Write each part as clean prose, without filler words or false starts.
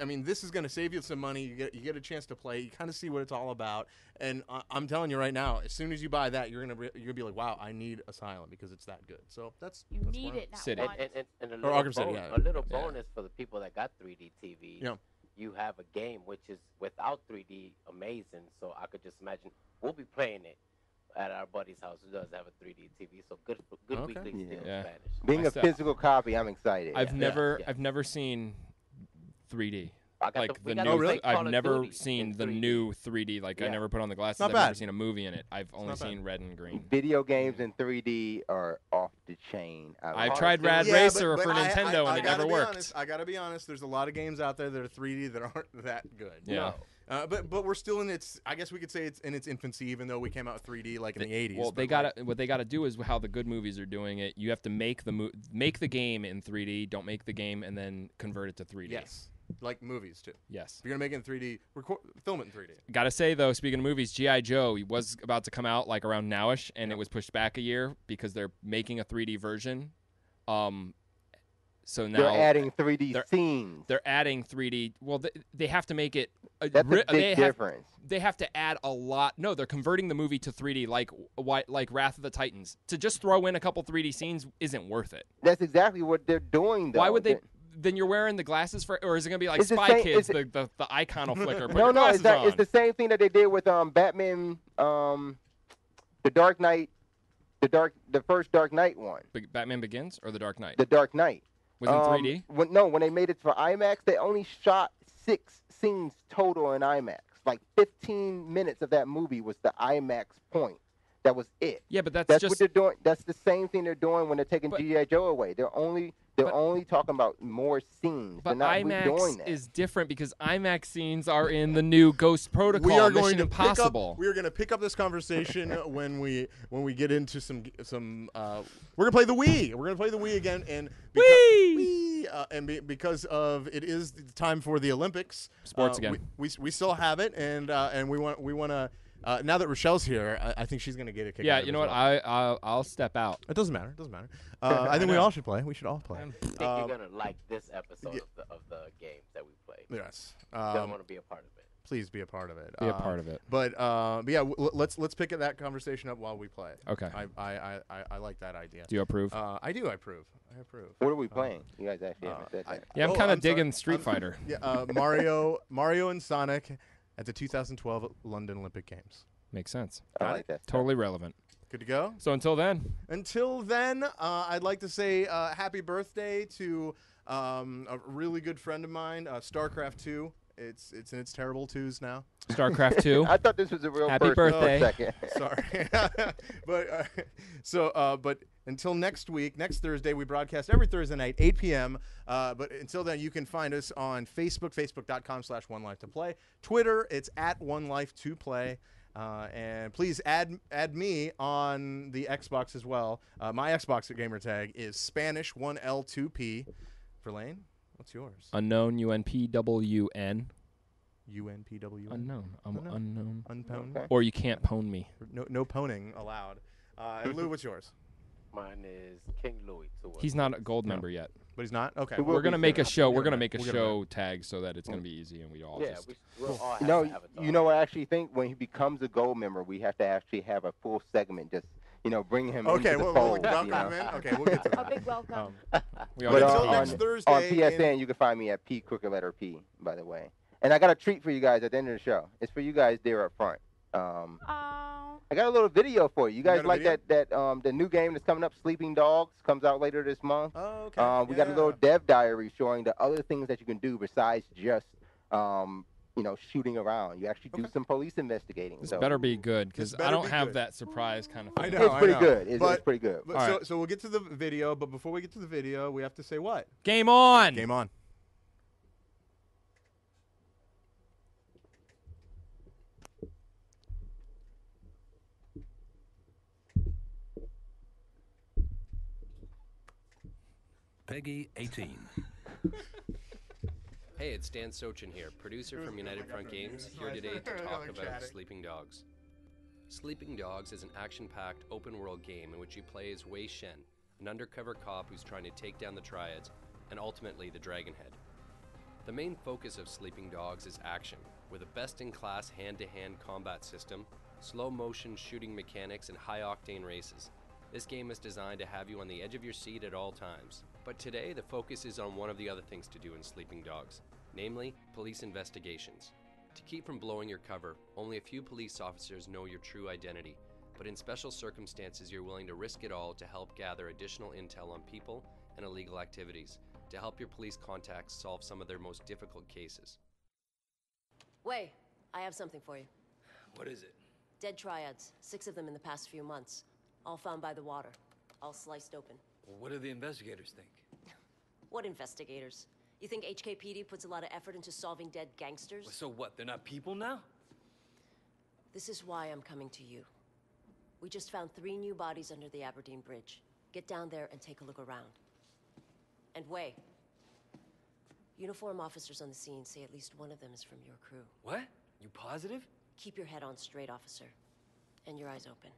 I mean, this is going to save you some money. You get a chance to play. You kind of see what it's all about. And I'm telling you right now, as soon as you buy that, you're gonna be like, wow, I need Asylum because it's that good. So that's need it. City. And a Or little, Arkham City, yeah. a little bonus for the people that got 3D TVs. Yeah. You have a game which is without 3D amazing. So I could just imagine we'll be playing it at our buddy's house who does have a 3D TV. So good weekly still in Spanish. Being a physical copy, I'm excited. I've never seen 3D. Like the new, really? I've never seen the new 3D. Like I never put on the glasses. Not I've bad. never seen a movie in it. I've only seen red and green. Video games in 3D are off the chain. I've tried Rad Racer for Nintendo and it never worked. I gotta be honest. There's a lot of games out there that are 3D that aren't that good. Yeah. No. But we're still in its. I guess we could say it's in its infancy, even though we came out with 3D like in the 80s. Well, what they gotta do is how the good movies are doing it. You have to make the game in 3D. Don't make the game and then convert it to 3D. Yes. Like movies too. Yes. If you're gonna make it in 3D, film it in 3D. Gotta say though, speaking of movies, G.I. Joe was about to come out like around nowish, and it was pushed back a year because they're making a 3D version. So now they're adding 3D scenes. They're adding 3D. Well, they have to make it. That's a big difference. They have to add a lot. No, they're converting the movie to 3D, like Wrath of the Titans. To just throw in a couple 3D scenes isn't worth it. That's exactly what they're doing, though. Why would they? Then you're wearing the glasses for, or is it gonna be like Spy Kids? The icon will flicker. Put your glasses on. It's the same thing that they did with Batman, the Dark Knight, the first Dark Knight one. Batman Begins or the Dark Knight? The Dark Knight. Was in 3D? When they made it for IMAX, they only shot 6 scenes total in IMAX. Like 15 minutes of that movie was the IMAX point. That was it. Yeah, but that's what they're doing. That's the same thing they're doing when they're taking G.I. Joe away. They're only talking about more scenes. But they're not IMAX redoing that. is different because IMAX scenes are in the new Ghost Protocol, Mission Impossible. We are going to pick up this conversation when we get into some. We're going to play the Wii. We're going to play the Wii again, and because of it is the time for the Olympics. Sports again. We still have it, and we want to. Now that Rochelle's here, I think she's going to get a kick. Yeah, you know what? I'll step out. It doesn't matter. I think we all should play. We should all play. I think you're going to like this episode of the games that we play. Yes. I want to be a part of it. Please be a part of it. Be a part of it. But yeah, let's pick that conversation up while we play. Okay. I like that idea. Do you approve? I do. I approve. What are we playing? You guys actually haven't said that. Yeah, I'm kind of digging Street Fighter. Yeah, Mario and Sonic at the 2012 London Olympic Games. Makes sense. I like that. Totally relevant. Good to go? So until then. I'd like to say happy birthday to a really good friend of mine, StarCraft 2. It's in its terrible twos now. StarCraft 2. I thought this was a real happy birthday. For a second. Sorry. But until next week, next Thursday, we broadcast every Thursday night, 8 p.m. But until then, you can find us on Facebook, facebook.com/1Life2Play. Twitter, it's at 1Life2Play. And please add me on the Xbox as well. My Xbox gamer tag is Spanish 1L2P. Verlaine, what's yours? Unknown, UNPWN. UNPWN? Unknown. I'm unknown. Unpwned? Okay. Or you can't pwn me. No pwning allowed. And Lou, what's yours? Mine is King Louis. He's not a gold member yet. But he's not? Okay. We're going to make a show. We're going to make a show tag so that it's going to be easy and we all just... we'll all have you know what I actually think? When he becomes a gold member, we have to actually have a full segment just, bring him into the fold. Welcome him in. Okay, we'll get to that. A big welcome. Until next Thursday. On PSN, you can find me at P, crooked letter P, by the way. And I got a treat for you guys at the end of the show. It's for you guys there up front. I got a little video for you. You guys like that the new game that's coming up, Sleeping Dogs, comes out later this month. Oh, okay. We got a little dev diary showing the other things that you can do besides just shooting around. You actually do some police investigating. This better be good because I don't have that surprise kind of thing. I know. It's pretty good. It's pretty good. So we'll get to the video, but before we get to the video, we have to say what? Game on! Game on. Peggy 18. Hey, it's Dan Sochin here, producer from United Front Games, here today to talk about Sleeping Dogs. Sleeping Dogs is an action-packed, open-world game in which you play as Wei Shen, an undercover cop who's trying to take down the Triads, and ultimately the Dragonhead. The main focus of Sleeping Dogs is action, with a best-in-class hand-to-hand combat system, slow-motion shooting mechanics, and high-octane races. This game is designed to have you on the edge of your seat at all times. But today, the focus is on one of the other things to do in Sleeping Dogs, namely, police investigations. To keep from blowing your cover, only a few police officers know your true identity, but in special circumstances you're willing to risk it all to help gather additional intel on people and illegal activities, to help your police contacts solve some of their most difficult cases. Wei, I have something for you. What is it? Dead triads, 6 of them in the past few months. All found by the water, all sliced open. Well, what do the investigators think? What investigators? You think HKPD puts a lot of effort into solving dead gangsters? Well, so what, they're not people now? This is why I'm coming to you. We just found 3 new bodies under the Aberdeen Bridge. Get down there and take a look around. And Wei, uniform officers on the scene say at least one of them is from your crew. What? You positive? Keep your head on straight, officer. And your eyes open.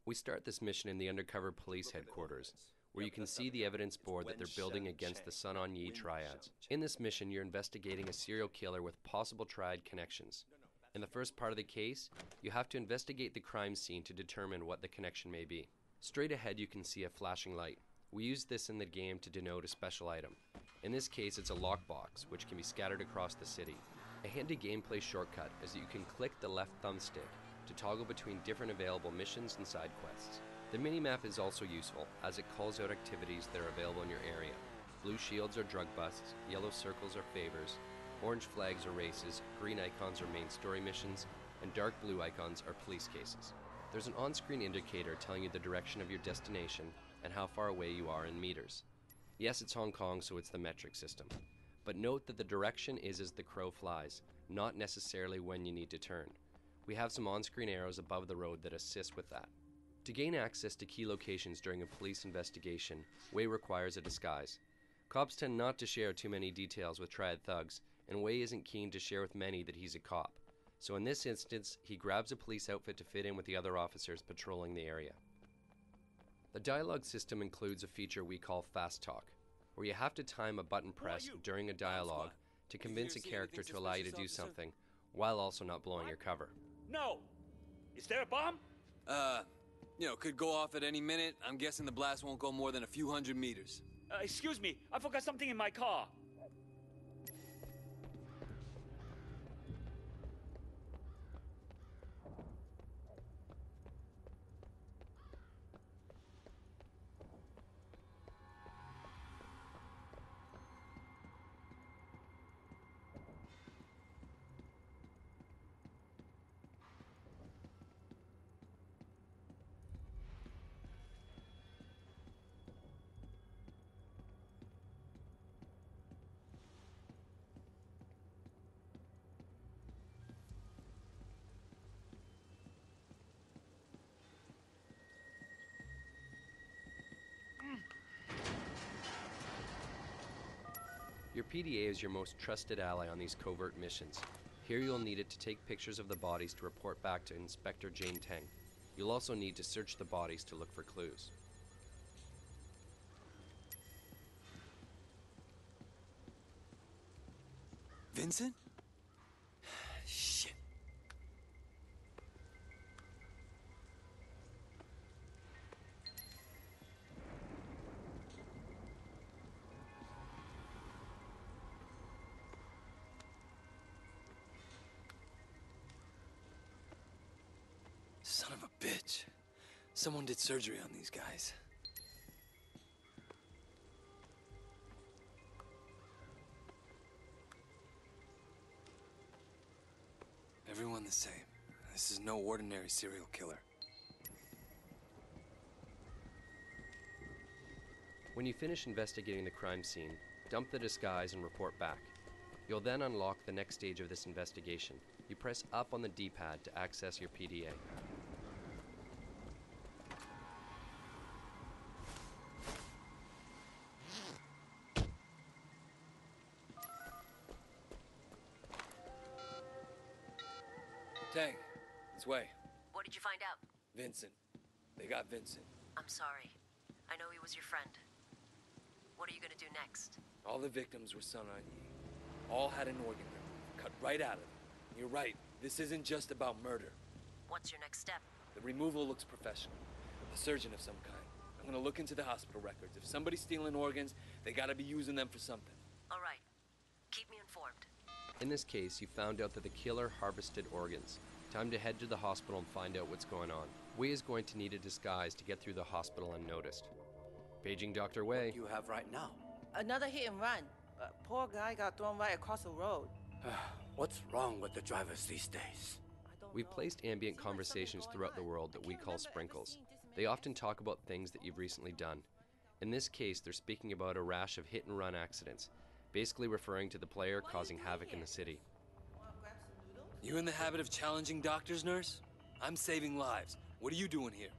We start this mission in the undercover police headquarters, where you can see the evidence board that they're building against the Sun On Yee triads. In this mission, you're investigating a serial killer with possible triad connections. In the first part of the case, you have to investigate the crime scene to determine what the connection may be. Straight ahead, you can see a flashing light. We use this in the game to denote a special item. In this case, it's a lockbox, which can be scattered across the city. A handy gameplay shortcut is that you can click the left thumbstick to toggle between different available missions and side quests. The minimap is also useful, as it calls out activities that are available in your area. Blue shields are drug busts, yellow circles are favors, orange flags are races, green icons are main story missions, and dark blue icons are police cases. There's an on-screen indicator telling you the direction of your destination and how far away you are in meters. Yes, it's Hong Kong, so it's the metric system. But note that the direction is as the crow flies, not necessarily when you need to turn. We have some on-screen arrows above the road that assist with that. To gain access to key locations during a police investigation, Wei requires a disguise. Cops tend not to share too many details with triad thugs, and Wei isn't keen to share with many that he's a cop. So in this instance, he grabs a police outfit to fit in with the other officers patrolling the area. The dialogue system includes a feature we call Fast Talk, where you have to time a button press during a dialogue to convince a character to allow you to do something, while also not blowing your cover. No! Is there a bomb? Could go off at any minute. I'm guessing the blast won't go more than a few hundred meters. Excuse me, I forgot something in my car. Your PDA is your most trusted ally on these covert missions. Here you'll need it to take pictures of the bodies to report back to Inspector Jane Teng. You'll also need to search the bodies to look for clues. Vincent? Shit. Son of a bitch. Someone did surgery on these guys. Everyone the same. This is no ordinary serial killer. When you finish investigating the crime scene, dump the disguise and report back. You'll then unlock the next stage of this investigation. You press up on the D-pad to access your PDA. Tang, it's Wei. What did you find out? Vincent. They got Vincent. I'm sorry. I know he was your friend. What are you gonna do next? All the victims were Sun On Yee. All had an organ removed, cut right out of them. You're right, this isn't just about murder. What's your next step? The removal looks professional. A surgeon of some kind. I'm gonna look into the hospital records. If somebody's stealing organs, they gotta be using them for something. All right. Keep me informed. In this case, you found out that the killer harvested organs. Time to head to the hospital and find out what's going on. Wei is going to need a disguise to get through the hospital unnoticed. Paging Dr. Wei. What do you have right now? Another hit and run. Poor guy got thrown right across the road. What's wrong with the drivers these days? We've placed ambient conversations throughout the world that we call sprinkles. They often talk about things that you've recently done. In this case, they're speaking about a rash of hit-and-run accidents, basically referring to the player causing havoc in the city. You in the habit of challenging doctors, nurse? I'm saving lives. What are you doing here?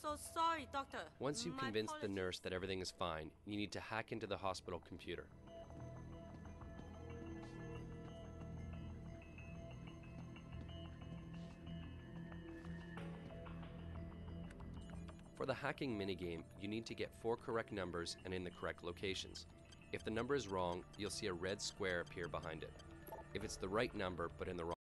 So sorry, doctor. Once you've convinced the nurse that everything is fine, you need to hack into the hospital computer. For the hacking minigame, you need to get 4 correct numbers and in the correct locations. If the number is wrong, you'll see a red square appear behind it. If it's the right number but in the wrong